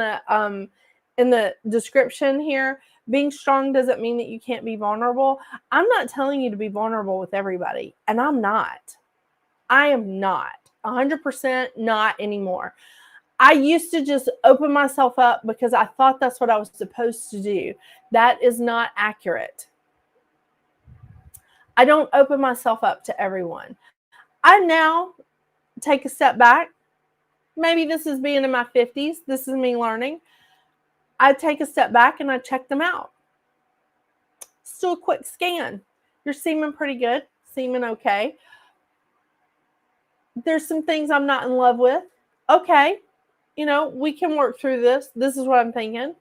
the description here, being strong doesn't mean that you can't be vulnerable. I'm not telling you to be vulnerable with everybody, and I'm not. I am not 100% not anymore. I used to just open myself up because I thought that's what I was supposed to do. That is not accurate. I don't open myself up to everyone. I now take a step back. Maybe this is being in my 50s. This is me learning. I take a step back and I check them out. Let's do a quick scan. You're seeming pretty good, seeming okay. There's some things I'm not in love with. Okay. We can work through this. This is what I'm thinking.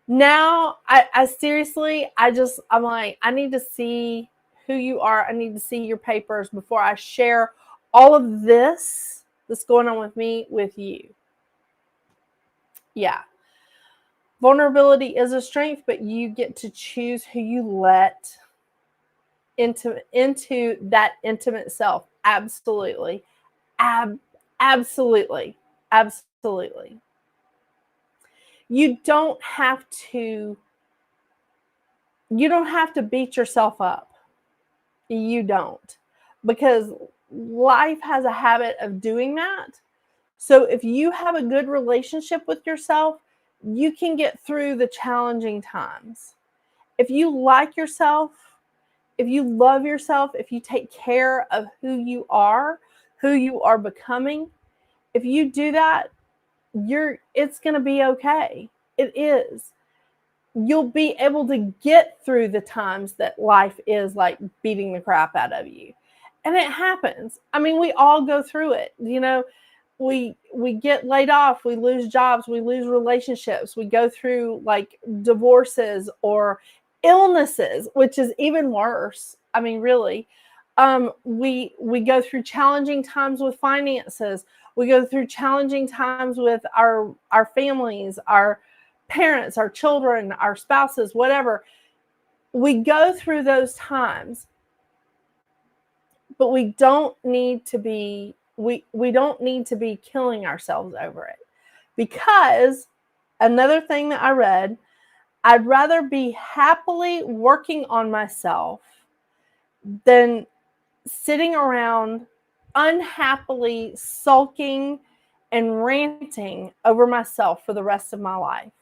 Now, I seriously, I'm like, I need to see who you are. I need to see your papers before I share all of this that's going on with me with you. Yeah. Vulnerability is a strength, but you get to choose who you let into that intimate self. Absolutely. Absolutely. Absolutely. You don't have to beat yourself up. You don't. Because life has a habit of doing that. So if you have a good relationship with yourself, you can get through the challenging times. If you like yourself, if you love yourself, if you take care of who you are becoming, if you do that, it's going to be okay. It is. You'll be able to get through the times that life is like beating the crap out of you. And it happens. I mean, we all go through it. We get laid off, we lose jobs, we lose relationships, we go through like divorces or illnesses, which is even worse. I mean, really. We go through challenging times with finances. We go through challenging times with our families, our parents, our children, our spouses, whatever. We go through those times, but we don't need to be killing ourselves over it. Because another thing that I read, I'd rather be happily working on myself than sitting around unhappily sulking and ranting over myself for the rest of my life.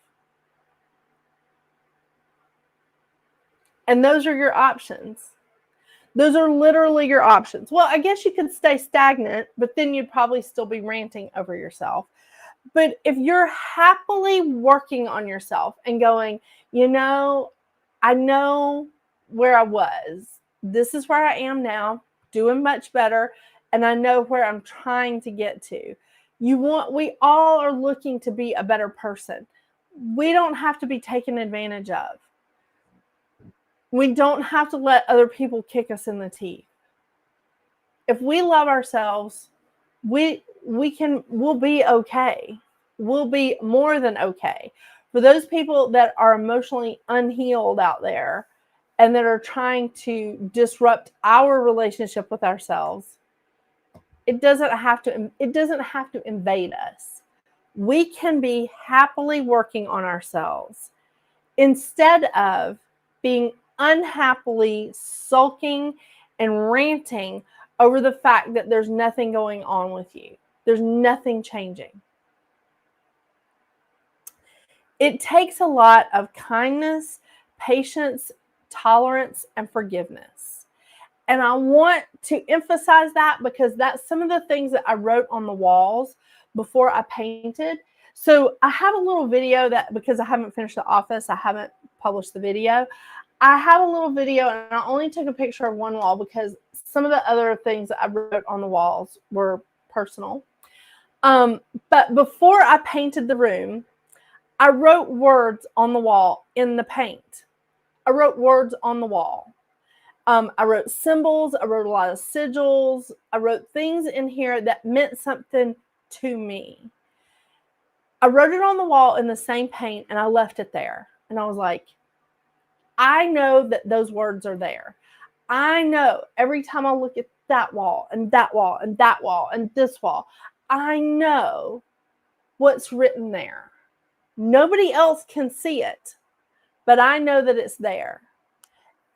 And those are your options. Those are literally your options. Well, I guess you could stay stagnant, but then you'd probably still be ranting over yourself. But if you're happily working on yourself and going, you know, I know where I was. This is where I am now, doing much better. And I know where I'm trying to get to. We all are looking to be a better person. We don't have to be taken advantage of. We don't have to let other people kick us in the teeth. If we love ourselves, we'll be okay. We'll be more than okay. For those people that are emotionally unhealed out there and that are trying to disrupt our relationship with ourselves, it doesn't have to invade us. We can be happily working on ourselves instead of being unhappily sulking and ranting over the fact that there's nothing going on with you. There's nothing changing. It takes a lot of kindness, patience, tolerance, and forgiveness. And I want to emphasize that because that's some of the things that I wrote on the walls before I painted. So I have a little video that, because I haven't finished The Office, I haven't published the video. I have a little video and I only took a picture of one wall because some of the other things that I wrote on the walls were personal. But before I painted the room, I wrote words on the wall in the paint. I wrote words on the wall. I wrote symbols. I wrote a lot of sigils. I wrote things in here that meant something to me. I wrote it on the wall in the same paint and I left it there. And I was like, I know that those words are there. I know every time I look at that wall and that wall and that wall and this wall, I know what's written there. Nobody else can see it, but I know that it's there.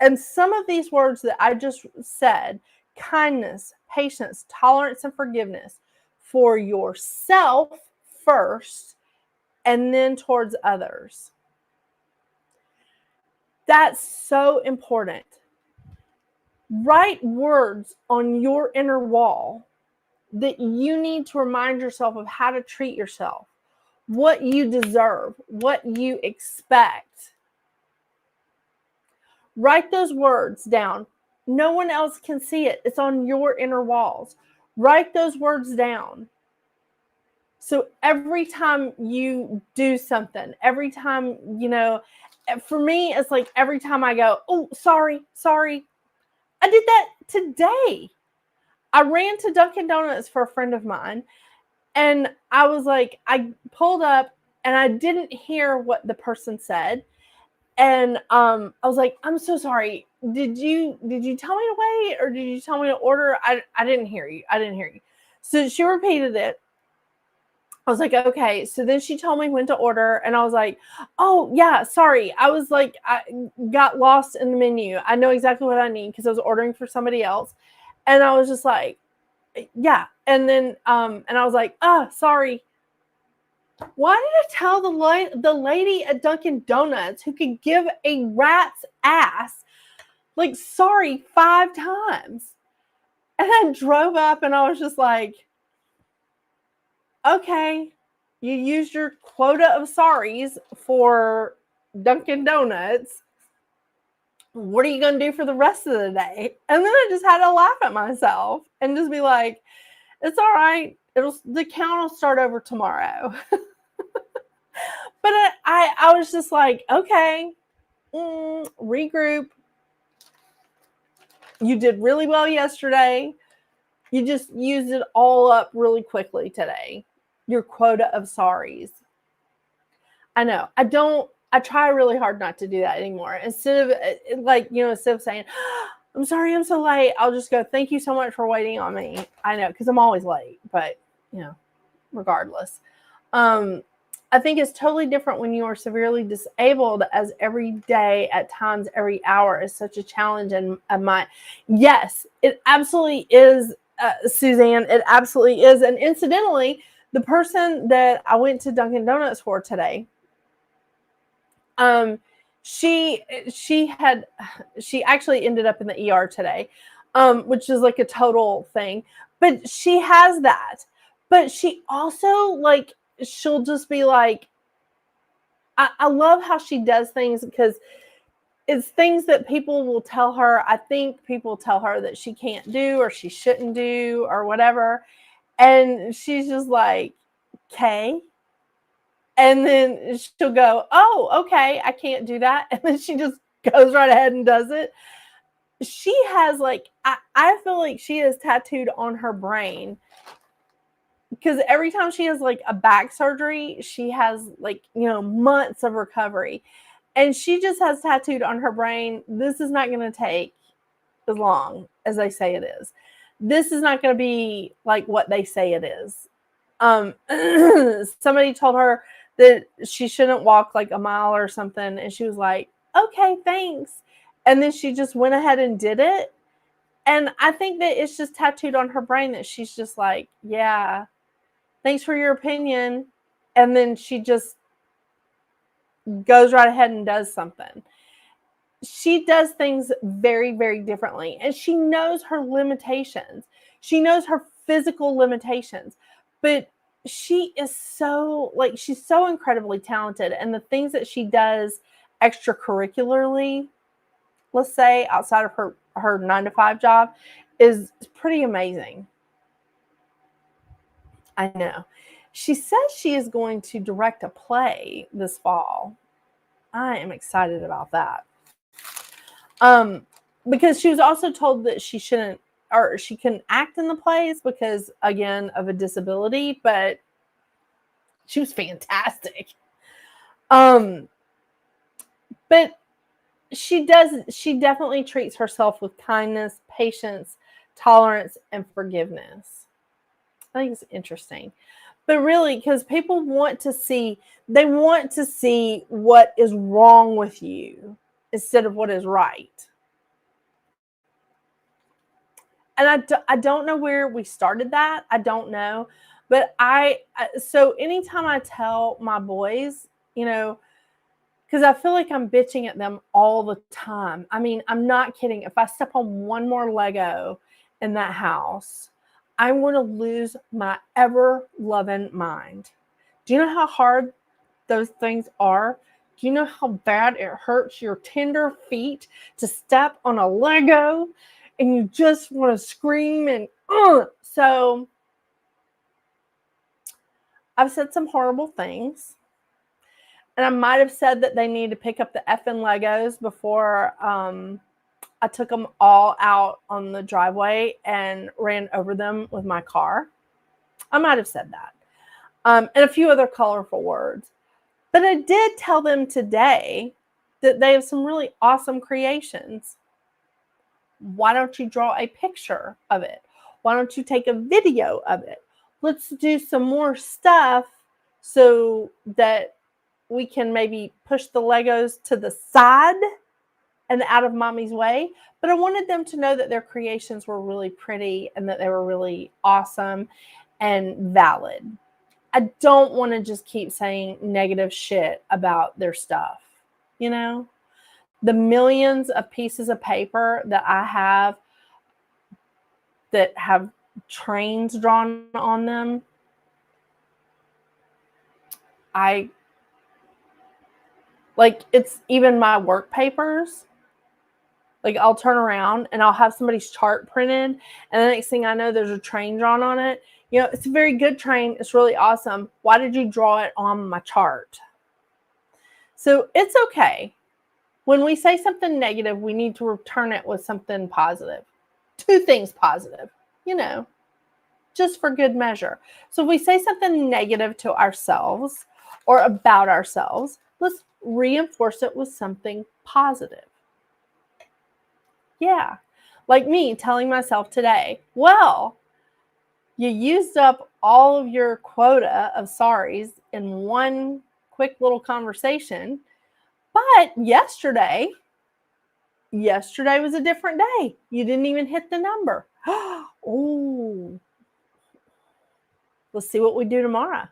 And some of these words that I just said, kindness, patience, tolerance, and forgiveness, for yourself first, and then towards others. That's so important. Write words on your inner wall that you need to remind yourself of how to treat yourself, what you deserve, what you expect. Write those words down. No one else can see it. It's on your inner walls. Write those words down. So every time you do something, every time, for me, it's like every time I go, oh, sorry. I did that today. I ran to Dunkin' Donuts for a friend of mine. And I was like, I pulled up and I didn't hear what the person said. And I was like, I'm so sorry. Did you tell me to wait or did you tell me to order? I didn't hear you. So she repeated it. I was like, okay. So then she told me when to order. And I was like, oh, yeah, sorry. I was like, I got lost in the menu. I know exactly what I need because I was ordering for somebody else. And I was just like, yeah. And then, and I was like, sorry. Why did I tell the lady at Dunkin' Donuts who could give a rat's ass, like, sorry 5 times? And I drove up and I was just like, okay, you used your quota of sorries for Dunkin' Donuts. What are you going to do for the rest of the day? And then I just had to laugh at myself and just be like, it's all right. The count will start over tomorrow. But I was just like, okay, regroup. You did really well yesterday. You just used it all up really quickly today. Your quota of sorries. I know. I try really hard not to do that anymore. Instead of saying, I'm sorry I'm so late, I'll just go, thank you so much for waiting on me. I know, because I'm always late, but regardless. I think it's totally different when you are severely disabled, as every day, at times every hour, is such a challenge. And yes, it absolutely is, Suzanne. It absolutely is. And incidentally, the person that I went to Dunkin' Donuts for today, she actually ended up in the ER today, which is like a total thing. But she has that. But she also, like, she'll just be like, I love how she does things, because it's things that people will tell her. I think people tell her that she can't do or she shouldn't do or whatever. And she's just like, okay. And then she'll go, oh, okay, I can't do that. And then she just goes right ahead and does it. She has, like, I feel like she is tattooed on her brain, because every time she has, like, a back surgery, she has, like, months of recovery. And she just has tattooed on her brain, this is not going to take as long as they say it is. This is not going to be like what they say it is. Somebody told her that she shouldn't walk like a mile or something, and she was like, okay, thanks. And then she just went ahead and did it. And I think that it's just tattooed on her brain that she's just like, yeah, thanks for your opinion. And then she just goes right ahead and does something. She does things very, very differently. And she knows her limitations. She knows her physical limitations. But she is so, like, she's so incredibly talented. And the things that she does extracurricularly, let's say, outside of her 9-to-5 job, is pretty amazing. I know. She says she is going to direct a play this fall. I am excited about that. Because she was also told that she shouldn't, or she couldn't act in the plays because, again, of a disability, but she was fantastic. But she definitely treats herself with kindness, patience, tolerance, and forgiveness. I think it's interesting. But really, because people want to see what is wrong with you instead of what is right. And I don't know where we started that. I don't know. But so anytime I tell my boys, because I feel like I'm bitching at them all the time. I mean, I'm not kidding. If I step on one more Lego in that house, I'm going to lose my ever-loving mind. Do you know how hard those things are? Do you know how bad it hurts your tender feet to step on a Lego and you just want to scream? And so I've said some horrible things. And I might have said that they need to pick up the effing Legos before I took them all out on the driveway and ran over them with my car. I might have said that. And a few other colorful words. But I did tell them today that they have some really awesome creations. Why don't you draw a picture of it? Why don't you take a video of it? Let's do some more stuff so that we can maybe push the Legos to the side and out of mommy's way. But I wanted them to know that their creations were really pretty and that they were really awesome and valid. I don't want to just keep saying negative shit about their stuff. The millions of pieces of paper that I have that have trains drawn on them, it's even my work papers. Like, I'll turn around and I'll have somebody's chart printed, and the next thing I know, there's a train drawn on it. It's a very good train. It's really awesome. Why did you draw it on my chart? So it's okay. When we say something negative, we need to return it with something positive. 2 things positive, just for good measure. So if we say something negative to ourselves or about ourselves, let's reinforce it with something positive. Yeah. Like me telling myself today, well, You used up all of your quota of sorries in one quick little conversation. But yesterday was a different day. You didn't even hit the number. Oh, let's see what we do tomorrow.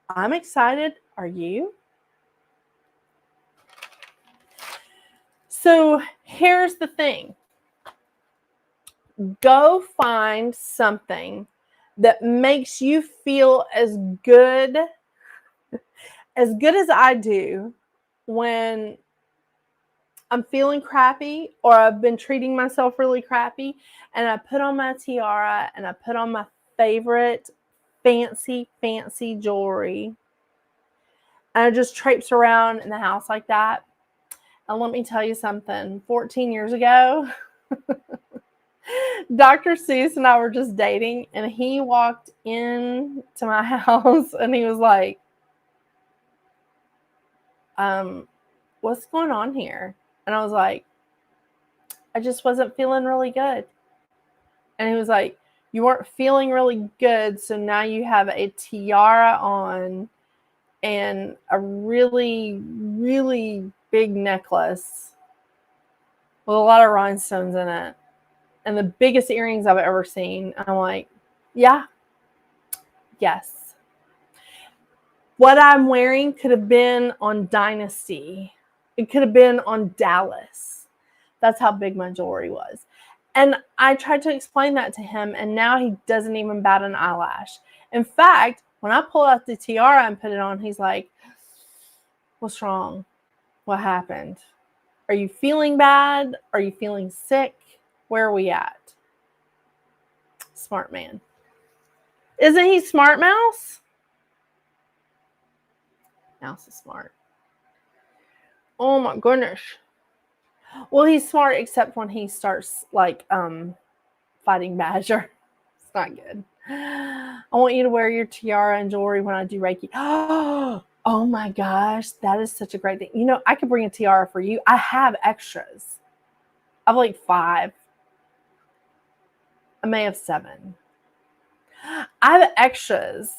I'm excited. Are you? So here's the thing. Go find something that makes you feel as good as I do when I'm feeling crappy or I've been treating myself really crappy, and I put on my tiara and I put on my favorite fancy jewelry, and I just traipse around in the house like that. And let me tell you something, 14 years ago, Dr. Seuss and I were just dating, and he walked in to my house and he was like, what's going on here? And I was like, I just wasn't feeling really good. And he was like, you weren't feeling really good, so now you have a tiara on and a really, really big necklace with a lot of rhinestones in it and the biggest earrings I've ever seen. I'm like, yeah, yes. What I'm wearing could have been on Dynasty. It could have been on Dallas. That's how big my jewelry was. And I tried to explain that to him, and now he doesn't even bat an eyelash. In fact, when I pull out the tiara and put it on, he's like, what's wrong? What happened? Are you feeling bad? Are you feeling sick? Where are we at? Smart man. Isn't he smart, Mouse? Mouse is smart. Oh my goodness. Well, he's smart except when he starts like fighting Badger. It's not good. I want you to wear your tiara and jewelry when I do Reiki. Oh my gosh, that is such a great thing. You know, I could bring a tiara for you. I have extras. I have like 5. I may have 7. I have extras,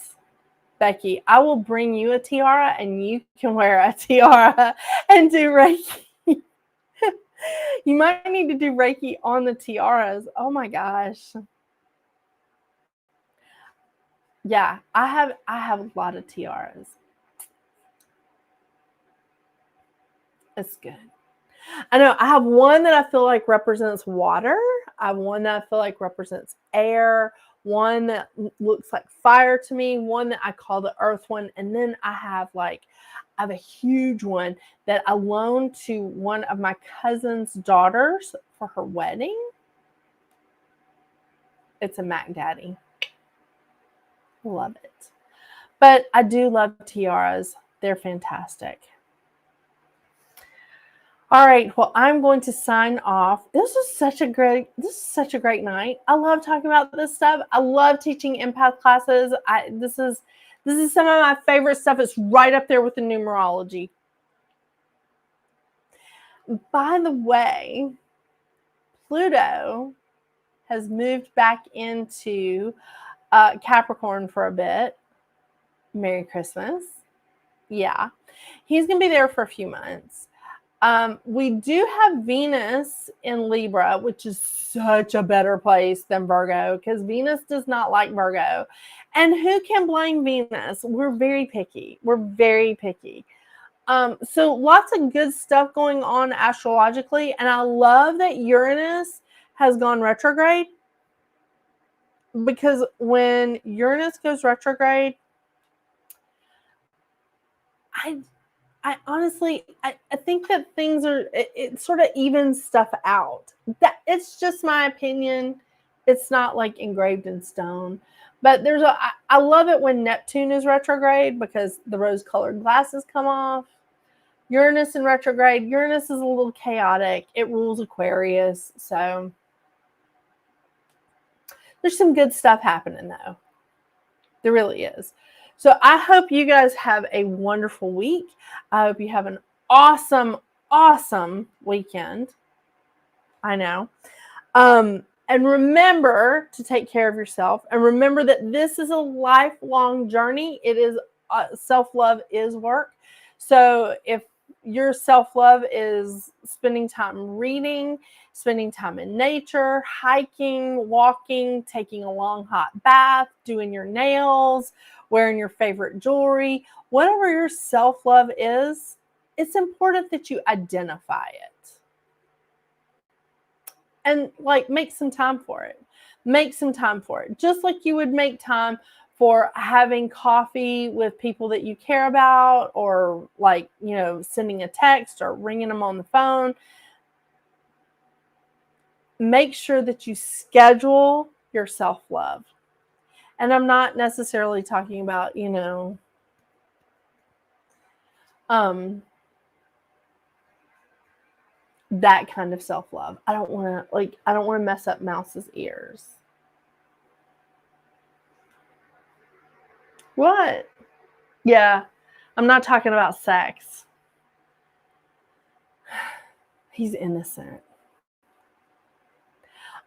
Becky. I will bring you a tiara and you can wear a tiara and do Reiki. You might need to do Reiki on the tiaras. Oh my gosh. Yeah, I have a lot of tiaras. It's good. I know I have one that I feel like represents water. I have one that I feel like represents air. One that looks like fire to me. One that I call the earth one. And then I have a huge one that I loaned to one of my cousin's daughters for her wedding. It's a Mac Daddy. Love it. But I do love tiaras. They're fantastic. All right, well, I'm going to sign off. This is such a great night. I love talking about this stuff. I love teaching empath classes. This is some of my favorite stuff. It's right up there with the numerology. By the way, Pluto has moved back into Capricorn for a bit. Merry Christmas. Yeah, he's going to be there for a few months. We do have Venus in Libra, which is such a better place than Virgo because Venus does not like Virgo. And who can blame Venus? We're very picky. So lots of good stuff going on astrologically. And I love that Uranus has gone retrograde, because when Uranus goes retrograde, I honestly, I think that it sort of evens stuff out. That it's just my opinion. It's not like engraved in stone. But I love it when Neptune is retrograde because the rose-colored glasses come off. Uranus in retrograde. Uranus is a little chaotic. It rules Aquarius. So there's some good stuff happening though. There really is. So I hope you guys have a wonderful week. I hope you have an awesome, awesome weekend. I know. And remember to take care of yourself. And remember that this is a lifelong journey. It is self-love is work. So if your self-love is spending time reading, spending time in nature, hiking, walking, taking a long hot bath, doing your nails, wearing your favorite jewelry, whatever your self-love is, it's important that you identify it. And like make some time for it. Make some time for it. Just like you would make time for having coffee with people that you care about, or like, you know, sending a text or ringing them on the phone. Make sure that you schedule your self-love. And I'm not necessarily talking about, you know, that kind of self-love. I don't want to mess up Mouse's ears. What? Yeah, I'm not talking about sex. He's innocent.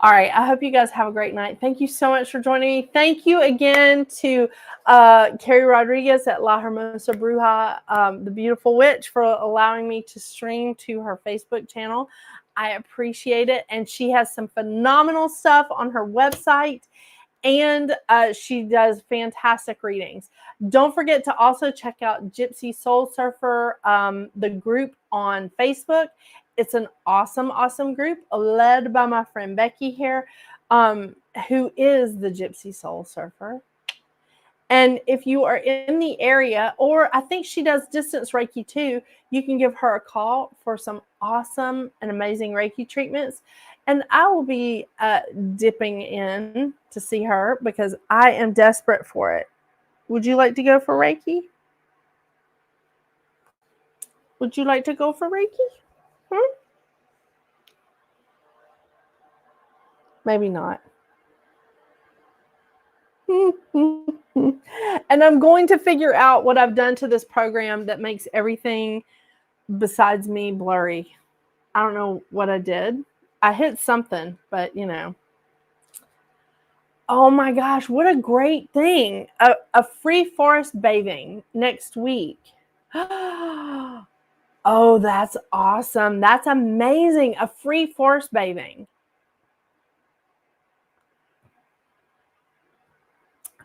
All right, I hope you guys have a great night. Thank you so much for joining me. Thank you again to Carrie Rodriguez at La Hermosa Bruja, the beautiful witch, for allowing me to stream to her Facebook channel. I appreciate it. And she has some phenomenal stuff on her website. And she does fantastic readings. Don't forget to also check out Gypsy Soul Surfer, the group on Facebook. It's an awesome, awesome group led by my friend Becky here, who is the Gypsy Soul Surfer. And if you are in the area, or I think she does distance Reiki too, you can give her a call for some awesome and amazing Reiki treatments. And I will be dipping in to see her because I am desperate for it. Would you like to go for Reiki? Would you like to go for Reiki? Maybe not. And I'm going to figure out what I've done to this program that makes everything besides me blurry. I don't know what I did. I hit something, but you know. Oh my gosh, what a great thing. A free forest bathing next week. Oh, that's awesome. That's amazing. A free forest bathing.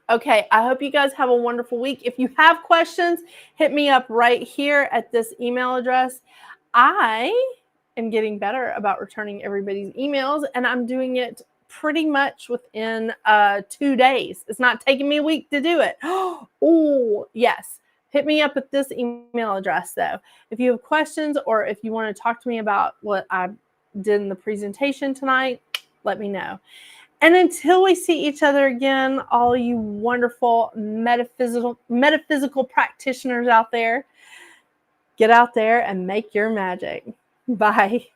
Okay, I hope you guys have a wonderful week. If you have questions, hit me up right here at this email address. I am getting better about returning everybody's emails, and I'm doing it pretty much within 2 days. It's not taking me a week to do it. Oh, yes. Hit me up at this email address, though. If you have questions or if you want to talk to me about what I did in the presentation tonight, let me know. And until we see each other again, all you wonderful metaphysical practitioners out there, get out there and make your magic. Bye.